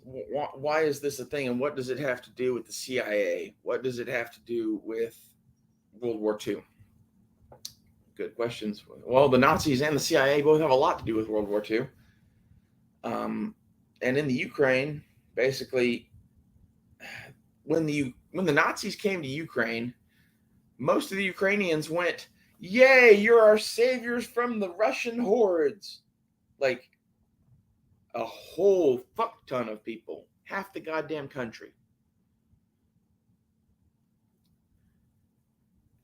Why is this a thing, and what does it have to do with the CIA? What does it have to do with World War II? Good questions. Well, the Nazis and the CIA both have a lot to do with World War II. Um, and in the Ukraine, basically, when the Nazis came to Ukraine, most of the Ukrainians went, "Yay, you're our saviors from the Russian hordes!" Like a whole fuck ton of people, half the goddamn country,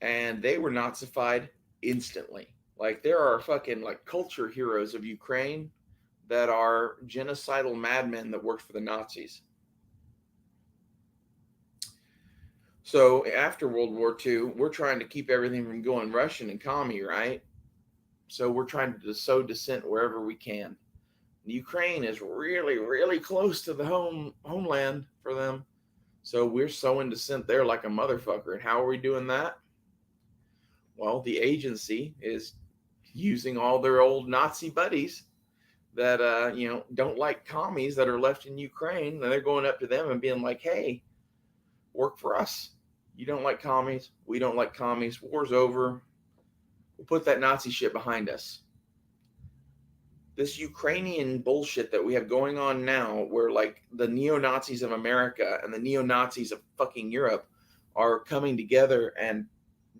and they were Nazified instantly. Like there are fucking like culture heroes of Ukraine that are genocidal madmen that worked for the Nazis. So after World War II, we're trying to keep everything from going Russian and commie, right? So we're trying to sow dissent wherever we can. Ukraine is really, really close to the homeland for them. So we're sowing dissent there like a motherfucker. And how are we doing that? Well, the agency is using all their old Nazi buddies that don't like commies that are left in Ukraine, and they're going up to them and being like, "Hey, work for us. You don't like commies. We don't like commies. War's over. We'll put that Nazi shit behind us." This Ukrainian bullshit that we have going on now, where like the neo Nazis of America and the neo Nazis of fucking Europe are coming together and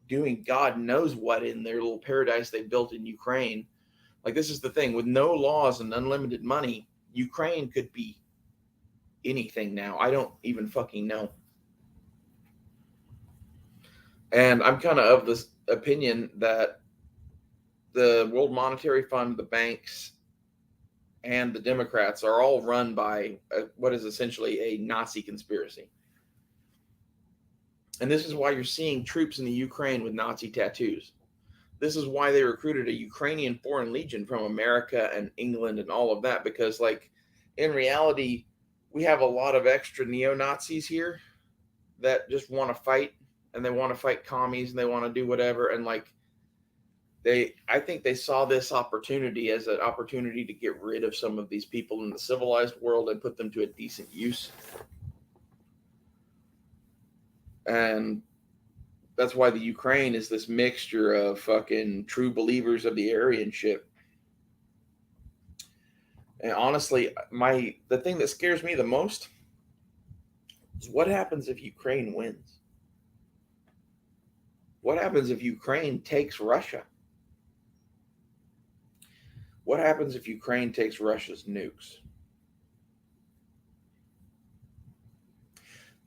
doing God knows what in their little paradise they built in Ukraine. Like, this is the thing, with no laws and unlimited money, Ukraine could be anything now. I don't even fucking know. And I'm kind of this opinion that the World Monetary Fund, the banks, and the Democrats are all run by what is essentially a Nazi conspiracy. And this is why you're seeing troops in the Ukraine with Nazi tattoos. This is why they recruited a Ukrainian Foreign Legion from America and England and all of that, because, like, in reality, we have a lot of extra neo Nazis here that just want to fight, and they want to fight commies and they want to do whatever. And, like, I think they saw this opportunity as an opportunity to get rid of some of these people in the civilized world and put them to a decent use. And that's why the Ukraine is this mixture of fucking true believers of the Aryan shit. And honestly, the thing that scares me the most is what happens if Ukraine wins? What happens if Ukraine takes Russia? What happens if Ukraine takes Russia's nukes?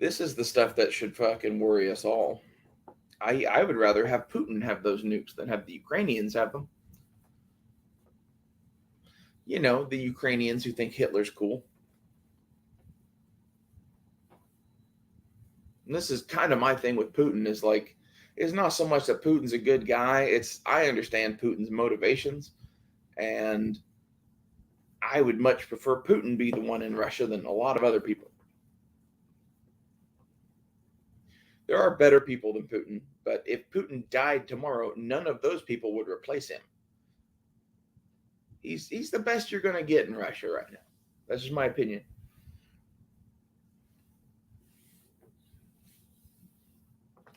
This is the stuff that should fucking worry us all. I would rather have Putin have those nukes than have the Ukrainians have them. You know, the Ukrainians who think Hitler's cool. And this is kind of my thing with Putin is like, it's not so much that Putin's a good guy. It's, I understand Putin's motivations, and I would much prefer Putin be the one in Russia than a lot of other people. There are better people than Putin, but if Putin died tomorrow, none of those people would replace him. He's the best you're going to get in Russia right now. That's just my opinion.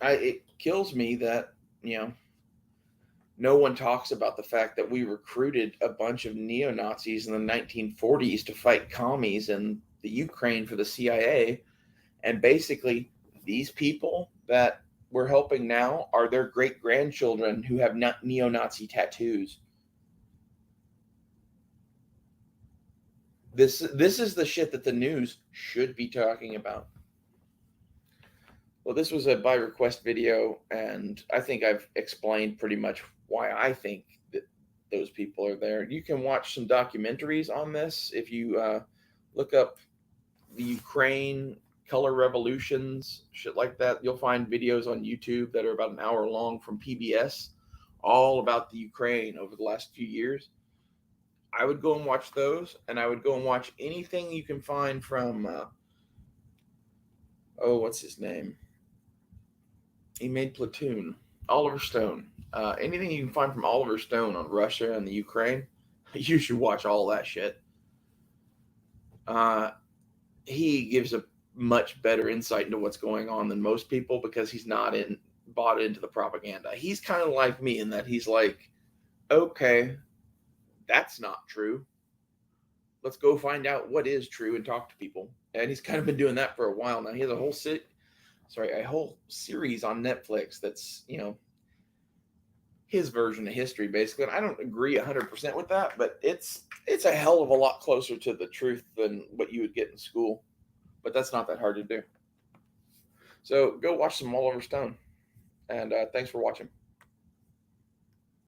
It kills me that, no one talks about the fact that we recruited a bunch of neo Nazis in the 1940s to fight commies in the Ukraine for the CIA. And basically, these people that we're helping now are their great grandchildren who have neo Nazi tattoos. This is the shit that the news should be talking about. Well, this was a by request video, and I think I've explained pretty much why I think that those people are there. You can watch some documentaries on this if you look up the Ukraine color revolutions, shit like that. You'll find videos on YouTube that are about an hour long from PBS, all about the Ukraine over the last few years. I would go and watch those, and I would go and watch anything you can find from, what's his name? He made Platoon. Oliver Stone. Anything you can find from Oliver Stone on Russia and the Ukraine, you should watch all that shit. he gives a much better insight into what's going on than most people because he's not in bought into the propaganda. He's kind of like me in that he's like, okay, that's not true. Let's go find out what is true and talk to people. And he's kind of been doing that for a while now. He has a whole series on Netflix that's, his version of history basically. And I don't agree 100% with that, but it's a hell of a lot closer to the truth than what you would get in school. But that's not that hard to do. So go watch some Oliver Stone. And thanks for watching.